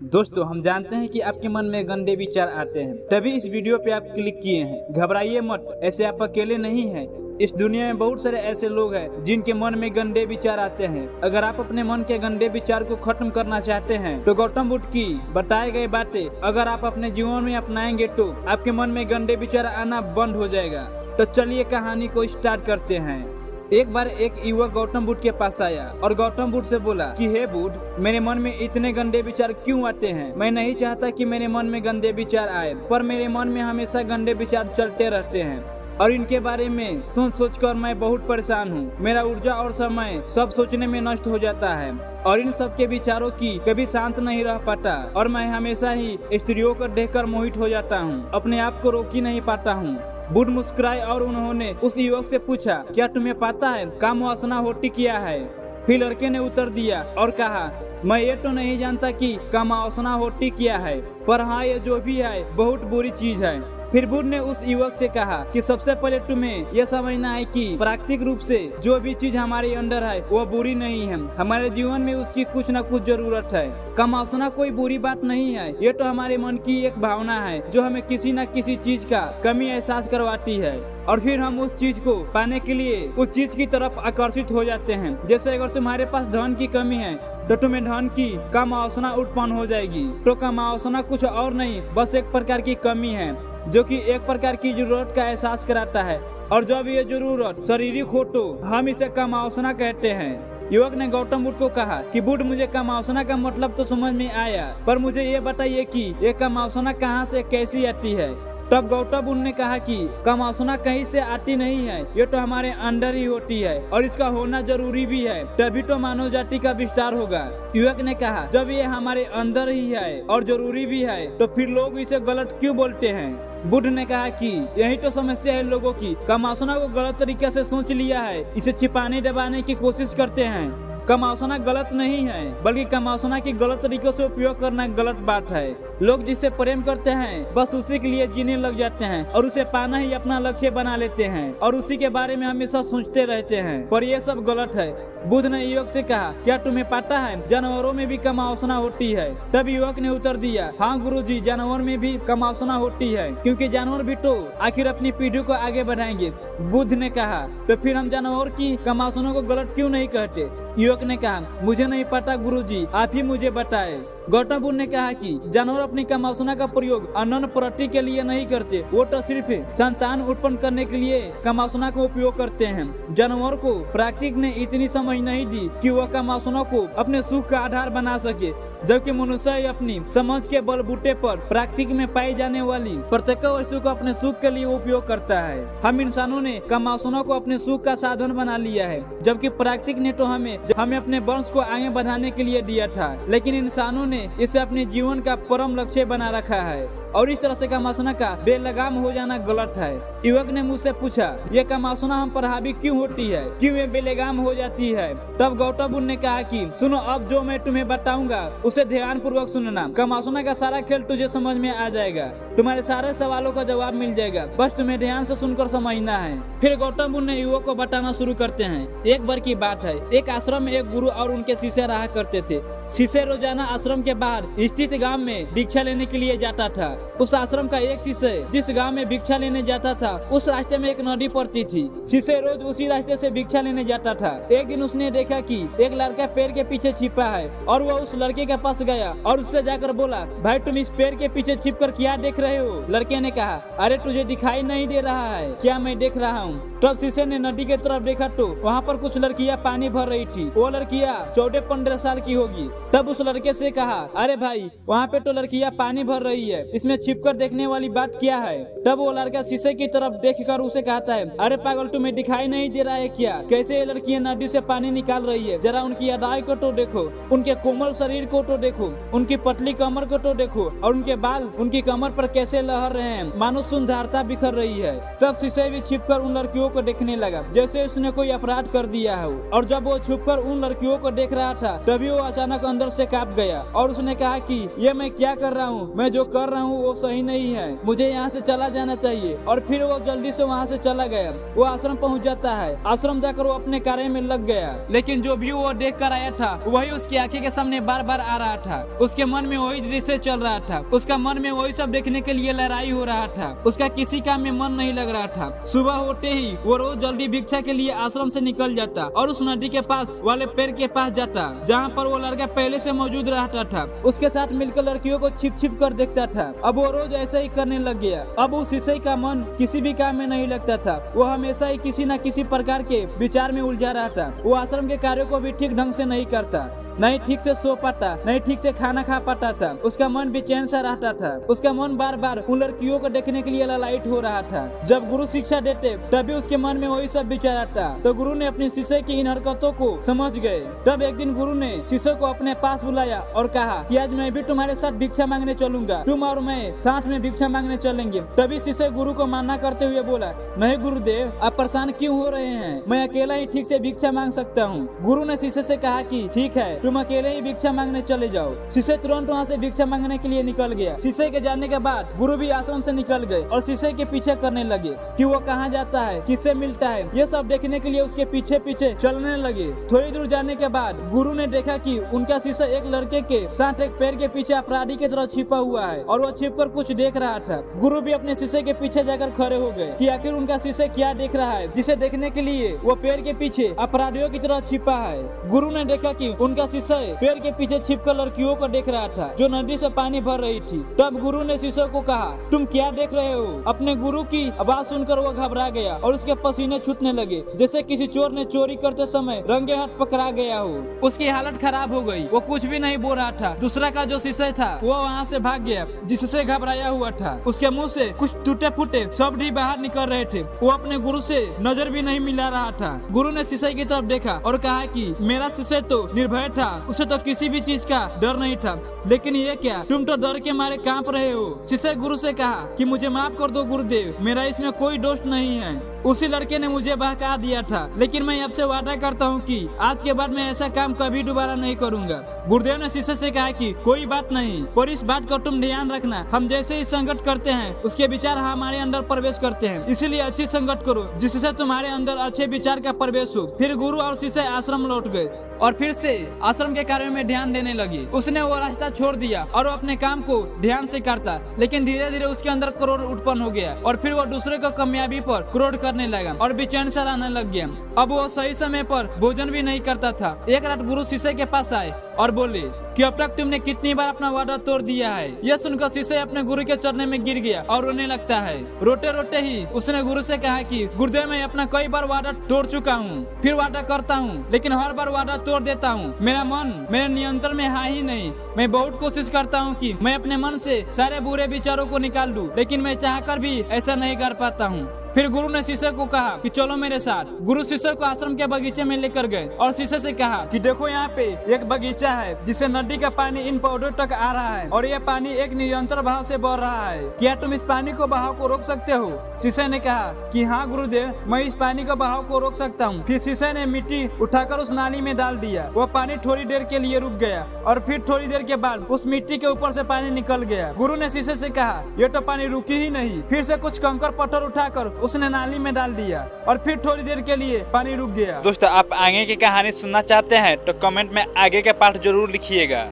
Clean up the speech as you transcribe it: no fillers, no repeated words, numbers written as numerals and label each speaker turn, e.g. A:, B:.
A: दोस्तों, हम जानते हैं कि आपके मन में गंदे विचार आते हैं, तभी इस वीडियो पे आप क्लिक किए हैं। घबराइए मत, ऐसे आप अकेले नहीं हैं। इस दुनिया में बहुत सारे ऐसे लोग हैं जिनके मन में गंदे विचार आते हैं। अगर आप अपने मन के गंदे विचार को खत्म करना चाहते हैं तो गौतम बुद्ध की बताई गई बातें अगर आप अपने जीवन में अपनाएंगे तो आपके मन में गंदे विचार आना बंद हो जाएगा। तो चलिए कहानी को स्टार्ट करते हैं। एक बार एक युवक गौतम बुद्ध के पास आया और गौतम बुद्ध से बोला कि हे बुद्ध, मेरे मन में इतने गंदे विचार क्यों आते हैं? मैं नहीं चाहता कि मेरे मन में गंदे विचार आए, पर मेरे मन में हमेशा गंदे विचार चलते रहते हैं और इनके बारे में सोच कर मैं बहुत परेशान हूँ। मेरा ऊर्जा और समय सब सोचने में नष्ट हो जाता है और इन सब के विचारों की कभी शांत नहीं रह पाता और मैं हमेशा ही स्त्रियों को देखकर मोहित हो जाता हूँ, अपने आप को रोक ही नहीं पाता हूँ। बुद्ध मुस्कुराए और उन्होंने उस युवक से पूछा, क्या तुम्हें पता है काम वासना होती क्या है? फिर लड़के ने उत्तर दिया और कहा, मैं ये तो नहीं जानता कि काम वासना होती क्या है, पर हाँ ये जो भी है बहुत बुरी चीज है। फिर बुद्ध ने उस युवक से कहा कि सबसे पहले तुम्हें यह समझना है कि प्राकृतिक रूप से जो भी चीज हमारे अंदर है वो बुरी नहीं है। हमारे जीवन में उसकी कुछ न कुछ जरूरत है। कामवासना कोई बुरी बात नहीं है, ये तो हमारे मन की एक भावना है जो हमें किसी न किसी चीज का कमी एहसास करवाती है और फिर हम उस चीज को पाने के लिए उस चीज की तरफ आकर्षित हो जाते हैं। जैसे अगर तुम्हारे पास धन की कमी है तो तुम्हें धन की कामवासना उत्पन्न हो जाएगी। तो कामवासना कुछ और नहीं, बस एक प्रकार की कमी है जो कि एक प्रकार की जरूरत का एहसास कराता है और जब ये जरूरत शारीरिक हो तो हम इसे कामवासना कहते हैं। युवक ने गौतम बुद्ध को कहा कि बुद्ध, मुझे कामवासना का मतलब तो समझ में आया, पर मुझे ये बताइए कि ये कामवासना कहाँ से कैसी आती है? तब गौतम बुद्ध ने कहा कि कामवासना कहीं से आती नहीं है, ये तो हमारे अंदर ही होती है और इसका होना जरूरी भी है, तभी तो मानव जाति का विस्तार होगा। युवक ने कहा, जब ये हमारे अंदर ही है और जरूरी भी है तो फिर लोग इसे गलत क्यों बोलते हैं? बुद्ध ने कहा कि यही तो समस्या है लोगों की, कामवासना को गलत तरीके से सोच लिया है, इसे छिपाने दबाने की कोशिश करते हैं। कामवासना गलत नहीं है, बल्कि कामवासना की गलत तरीकों से उपयोग करना गलत बात है। लोग जिससे प्रेम करते हैं बस उसी के लिए जीने लग जाते हैं और उसे पाना ही अपना लक्ष्य बना लेते हैं और उसी के बारे में हमेशा सोचते रहते हैं, पर यह सब गलत है। बुद्ध ने युवक से कहा, क्या तुम्हें पता है जानवरों में भी कामवासना होती है? तब युवक ने उत्तर दिया, हाँ गुरुजी, जानवर में भी कामवासना होती है, क्योंकि जानवर भी तो आखिर अपनी पीढ़ी को आगे बढ़ाएंगे। बुद्ध ने कहा, तो फिर हम जानवर की कामवासना को गलत क्यों नहीं कहते? युवक ने कहा, मुझे नहीं पता गुरुजी, आप ही मुझे बताए। गौतम बुद्ध ने कहा कि जानवर अपनी कामवासना का प्रयोग अन्न प्राप्ति के लिए नहीं करते, वो तो सिर्फ संतान उत्पन्न करने के लिए कामवासना का उपयोग करते हैं। जानवर को प्रकृति ने इतनी समझ नहीं दी कि वह कामवासना को अपने सुख का आधार बना सके, जबकि मनुष्य अपनी समझ के बलबूते पर प्रकृति में पाई जाने वाली प्रत्येक वस्तु को अपने सुख के लिए उपयोग करता है। हम इंसानों ने कामवासना को अपने सुख का साधन बना लिया है, जबकि प्रकृति ने तो हमें अपने वंश को आगे बढ़ाने के लिए दिया था, लेकिन इंसानों ने इसे अपने जीवन का परम लक्ष्य बना रखा है और इस तरह से कामवासना का बेलगाम हो जाना गलत है। युवक ने मुझसे पूछा, ये कामवासना हम पर हावी क्यों होती है, क्यों ये बेलगाम हो जाती है? तब गौतम बुद्ध ने कहा कि सुनो, अब जो मैं तुम्हें बताऊंगा उसे ध्यान पूर्वक सुनना। कामवासना का सारा खेल तुझे समझ में आ जाएगा, तुम्हारे सारे सवालों का जवाब मिल जाएगा, बस तुम्हें ध्यान से सुनकर समझना है। फिर गौतम बुद्ध ने युवक को बताना शुरू करते हैं। एक बार की बात है, एक आश्रम में एक गुरु और उनके शिष्य रहा करते थे। शिष्य रोजाना आश्रम के बाहर स्थित गांव में दीक्षा लेने के लिए जाता था। उस आश्रम का एक शिष्य जिस गांव में भिक्षा लेने जाता था, उस रास्ते में एक नदी पड़ती थी। शिष्य रोज उसी रास्ते से भिक्षा लेने जाता था। एक दिन उसने देखा कि एक लड़का पेड़ के पीछे छिपा है और वह उस लड़के के पास गया और उससे जाकर बोला, भाई तुम इस पेड़ के पीछे छिपकर क्या देख रहे हो? लड़के ने कहा, अरे तुझे दिखाई नहीं दे रहा है क्या मैं देख रहा हूँ? तब शिष्य ने नदी के तरफ देखा तो वहाँ पर कुछ लड़कियाँ पानी भर रही थी। वो लड़कियाँ 14-15 साल की होगी। तब उस लड़के से कहा, अरे भाई, वहाँ पे तो लड़कियाँ पानी भर रही है, इसमें छिपकर देखने वाली बात क्या है? तब वो लड़का शीशे की तरफ देखकर उसे कहता है, अरे पागल, तुम्हें दिखाई नहीं दे रहा है क्या? कैसे ये लड़कियां नदी से पानी निकाल रही है? जरा उनकी अदाई को तो देखो, उनके कोमल शरीर को तो देखो, उनकी पतली कमर को तो देखो और उनके बाल उनकी कमर पर कैसे लहर रहे हैं, मानो सुंदरता बिखर रही है। तब शीशे भी छिपकर उन लड़कियों लड़कियों को देखने लगा जैसे उसने कोई अपराध कर दिया हो। और जब वो छुपकर उन लड़कियों को देख रहा था तभी वो अचानक अंदर से कांप गया और उसने कहा कि ये मैं क्या कर रहा हूँ, मैं जो कर रहा हूँ वो सही नहीं है, मुझे यहाँ से चला जाना चाहिए। और फिर वो जल्दी से वहाँ से चला गया। वो आश्रम पहुँच जाता है। आश्रम जाकर वो अपने कार्य में लग गया, लेकिन जो व्यू वो देख कर आया था वही उसकी आंखें के सामने बार बार आ रहा था। उसके मन में वही दृश्य चल रहा था। उसका मन में वही सब देखने के लिए लड़ाई हो रहा था। उसका किसी काम में मन नहीं लग रहा था। सुबह होते ही वो रोज जल्दी भिक्षा के लिए आश्रम से निकल जाता और उस नदी के पास वाले पेड़ के पास जाता जहाँ पर वो लड़का पहले से मौजूद रहता था। उसके साथ मिलकर लड़कियों को छिप छिप कर देखता था। अब वो रोज ऐसा ही करने लग गया। अब उस ईसाई का मन किसी भी काम में नहीं लगता था। वो हमेशा ही किसी न किसी प्रकार के विचार में उलझा रहा था। वो आश्रम के कार्यों को भी ठीक ढंग से नहीं करता, नहीं ठीक से सो पाता, नहीं ठीक से खाना खा पाता था। उसका मन बेचैन सा रहता था। उसका मन बार बार उन लड़कियों को देखने के लिए ललायित हो रहा था। जब गुरु शिक्षा देते तभी उसके मन में वही सब विचार आता। तो गुरु ने अपने शिष्य की इन हरकतों को समझ गए। तब एक दिन गुरु ने शिष्य को अपने पास बुलाया और कहा कि आज मैं भी तुम्हारे साथ भिक्षा मांगने चलूंगा, तुम और मैं साथ में भिक्षा मांगने चलेंगे। तभी शिष्य गुरु को मानना करते हुए बोला, नहीं गुरुदेव, आप परेशान क्यों हो रहे हैं, मैं अकेला ही ठीक से भिक्षा मांग सकता हूँ। गुरु ने शिष्य से कहा कि ठीक है, तुम अकेले ही भिक्षा मांगने चले जाओ। शिष्य तुरंत वहाँ से भिक्षा मांगने के लिए निकल गया। शिष्य के जाने के बाद गुरु भी आश्रम से निकल गए और शिष्य के पीछे करने लगे कि वो कहाँ जाता है, किससे मिलता है। ये सब देखने के लिए उसके पीछे पीछे चलने लगे। थोड़ी दूर जाने के बाद गुरु ने देखा कि उनका शिष्य एक लड़के के साथ एक पेड़ के पीछे अपराधी की तरह छिपा हुआ है और वो छिप कर कुछ देख रहा था। गुरु भी अपने शिष्य के पीछे जाकर खड़े हो गए कि आखिर उनका शिष्य क्या देख रहा है जिसे देखने के लिए वो पेड़ के पीछे अपराधियों की तरह छिपा है। गुरु ने देखा कि उनका शिष्य पेड़ के पीछे छिपकर लड़कियों को देख रहा था जो नदी से पानी भर रही थी। तब गुरु ने शिष्य को कहा, तुम क्या देख रहे हो। अपने गुरु की आवाज सुनकर वो घबरा गया और उसके पसीने छूटने लगे जैसे किसी चोर ने चोरी करते समय रंगे हाथ पकड़ा गया हो। उसकी हालत खराब हो गई। वो कुछ भी नहीं बोल रहा था। दूसरा का जो शिष्य था वो वहाँ से भाग गया जिससे घबराया हुआ था। उसके मुँह से कुछ टूटे फूटे शब्द ही बाहर निकल रहे थे। वो अपने गुरु से नजर भी नहीं मिला रहा था। गुरु ने शिष्य की तरफ देखा और कहा कि मेरा शिष्य तो निर्भय था, उसे तो किसी भी चीज का डर नहीं था, लेकिन ये क्या, तुम तो डर के मारे कांप रहे हो। शिष्य गुरु से कहा कि मुझे माफ कर दो गुरुदेव, मेरा इसमें कोई दोष नहीं है। उसी लड़के ने मुझे बहका दिया था, लेकिन मैं आपसे वादा करता हूँ कि आज के बाद मैं ऐसा काम कभी दोबारा नहीं करूँगा। गुरुदेव ने शिष्य से कहा कि कोई बात नहीं, पर इस बात का तुम ध्यान रखना, हम जैसे ही संगत करते हैं उसके विचार हमारे अंदर प्रवेश करते हैं, इसीलिए अच्छी संगत करो जिससे तुम्हारे अंदर अच्छे विचार का प्रवेश हो। फिर गुरु और शिष्य आश्रम लौट गए और फिर से आश्रम के कार्यों में ध्यान देने लगे। उसने वो रास्ता छोड़ दिया और वो अपने काम को ध्यान से करता, लेकिन धीरे धीरे उसके अंदर क्रोध उत्पन्न हो गया और फिर वो दूसरे को कामयाबी पर क्रोध करने लगा और बेचैन सा रहने लग गया। अब वो सही समय पर भोजन भी नहीं करता था। एक रात गुरु शिष्य के पास आए और बोले कि अब तक तुमने कितनी बार अपना वादा तोड़ दिया है। यह सुनकर शिष्य अपने गुरु के चरणों में गिर गया और रोने लगता है। रोते रोते ही उसने गुरु से कहा कि गुरुदेव, मैं अपना कई बार वादा तोड़ चुका हूँ, फिर वादा करता हूँ, लेकिन हर बार वादा तोड़ देता हूँ। मेरा मन मेरे नियंत्रण में है ही नहीं। मैं बहुत कोशिश करता हूँ कि मैं अपने मन से सारे बुरे विचारों को निकाल दूं, लेकिन मैं चाहकर भी ऐसा नहीं कर पाता हूँ। फिर गुरु ने शिष्य को कहा कि चलो मेरे साथ। गुरु शिष्य को आश्रम के बगीचे में लेकर गए और शिष्य से कहा कि देखो यहाँ पे एक बगीचा है जिससे नदी का पानी इन पौधों तक आ रहा है और यह पानी एक निरंतर बहाव से बह रहा है। क्या तुम इस पानी को बहाव को रोक सकते हो? शिष्य ने कहा कि हाँ गुरुदेव, मैं इस पानी का बहाव को रोक सकता हूँ। फिर शिष्य ने मिट्टी उठाकर उस नाली में डाल दिया। वह पानी थोड़ी देर के लिए रुक गया और फिर थोड़ी देर के बाद उस मिट्टी के ऊपर से पानी निकल गया। गुरु ने शिष्य से कहा, यह तो पानी रुकी ही नहीं। फिर से कुछ कंकड़ पत्थर उठाकर उसने नाली में डाल दिया और फिर थोड़ी देर के लिए पानी रुक गया।
B: दोस्तों, आप आगे की कहानी सुनना चाहते हैं तो कमेंट में आगे का पार्ट जरूर लिखिएगा।